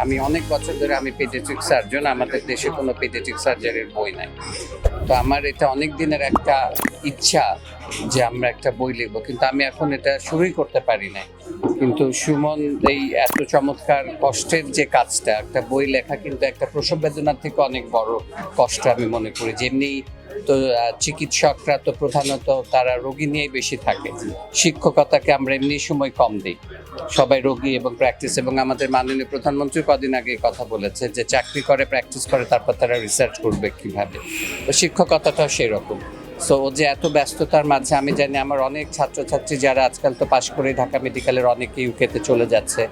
আমি অনেক বছর ধরে আমি পেডিয়াট্রিক সার্জন, আমাদের দেশে কোনো পেডিয়াট্রিক সার্জারির বই নাই। তো আমার এটা অনেক দিনের একটা ইচ্ছা যে আমরা একটা বই লিখবো, কিন্তু আমি এখন এটা শুরুই করতে পারি নাই। কিন্তু সুমন এই এত চমৎকার কষ্টের যে কাজটা, একটা বই লেখা কিন্তু একটা প্রসব বেদনার থেকে অনেক বড় কষ্ট আমি মনে করি। যেমনি তো চিকিৎসকরা তো প্রধানত তারা রোগী নিয়েই বেশি থাকে, শিক্ষকতাকে আমরা এমনি সময় কম দিই, সবাই রোগী এবং প্র্যাকটিস। এবং আমাদের মাননীয় প্রধানমন্ত্রী কদিন আগে কথা বলেছে যে চাকরি করে প্র্যাকটিস করে তারপর তারা রিসার্চ করবে কিভাবে। তো শিক্ষকতাটাও সেরকম। সো ও যে এত ব্যস্ততার মাঝে, আমি জানি আমার অনেক ছাত্রছাত্রী যারা আজকাল তো পাশ করে ঢাকা মেডিকেলের অনেকে ইউকেতে চলে যাচ্ছে,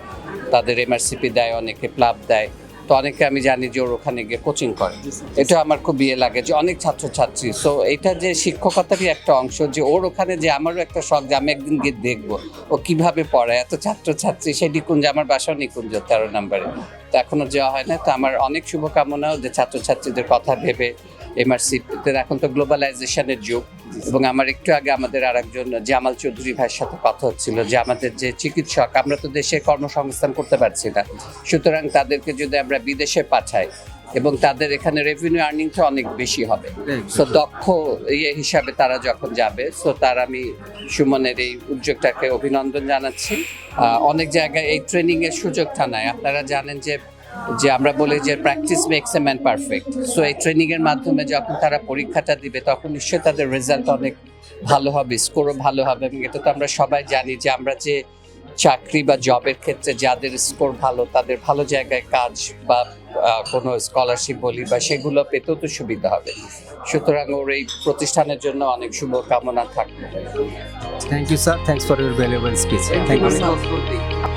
তাদের MRCP দেয়, অনেকে প্লাব দেয়। তো অনেকে আমি জানি যে ওর ওখানে গিয়ে কোচিং করে। এটা আমার খুব ইয়ে লাগে যে অনেক ছাত্রছাত্রী। সো এটা যে শিক্ষকতারই একটা অংশ, যে ওর ওখানে যে আমারও একটা শখ যে আমি একদিন গিয়ে দেখবো ও কিভাবে পড়ায়, এত ছাত্রছাত্রী। সেই নিকুঞ্জ, আমার বাসাও নিকুঞ্জ 13 নম্বরে, তো এখনো যাওয়া হয় না। তো আমার অনেক শুভকামনাও যে ছাত্রছাত্রীদের কথা ভেবে MRCP-তে, এখন তো গ্লোবালাইজেশনের যুগ। এবং আমার একটু আগে আমাদের আরেকজন জামাল চৌধুরী ভাইয়ের সাথে কথা হচ্ছিল যে আমাদের যে চিকিৎসক, আমরা তো দেশে কর্মসংস্থান করতে পারছি না, সুতরাং তাদেরকে যদি আমরা বিদেশে পাঠাই এবং তাদের এখানে রেভিনিউ আর্নিংটা অনেক বেশি হবে। সো দক্ষ ইয়ে হিসাবে তারা যখন যাবে, সো তার আমি সুমনের এই উদ্যোগটাকে অভিনন্দন জানাচ্ছি। অনেক জায়গায় এই ট্রেনিংয়ের সুযোগটা নাই। আপনারা জানেন যে আমরা বলি যে practice makes a man perfect. So এই ট্রেনিংয়ের মাধ্যমে যখন তারা পরীক্ষাটা দিবে তখন নিশ্চয়ই তাদের রেজাল্ট অনেক ভালো হবে, স্কোরও ভালো হবে। এবং এটা তো আমরা সবাই জানি যে আমরা যে চাকরি বা জবের ক্ষেত্রে যাদের স্কোর ভালো, তাদের ভালো জায়গায় কাজ বা কোনো স্কলারশিপ বলি বা সেগুলো পেতেও তো সুবিধা হবে। সুতরাং ওর এই প্রতিষ্ঠানের জন্য অনেক শুভকামনা থাকবে। Thank you sir, thanks for your valuable speech. Thank you.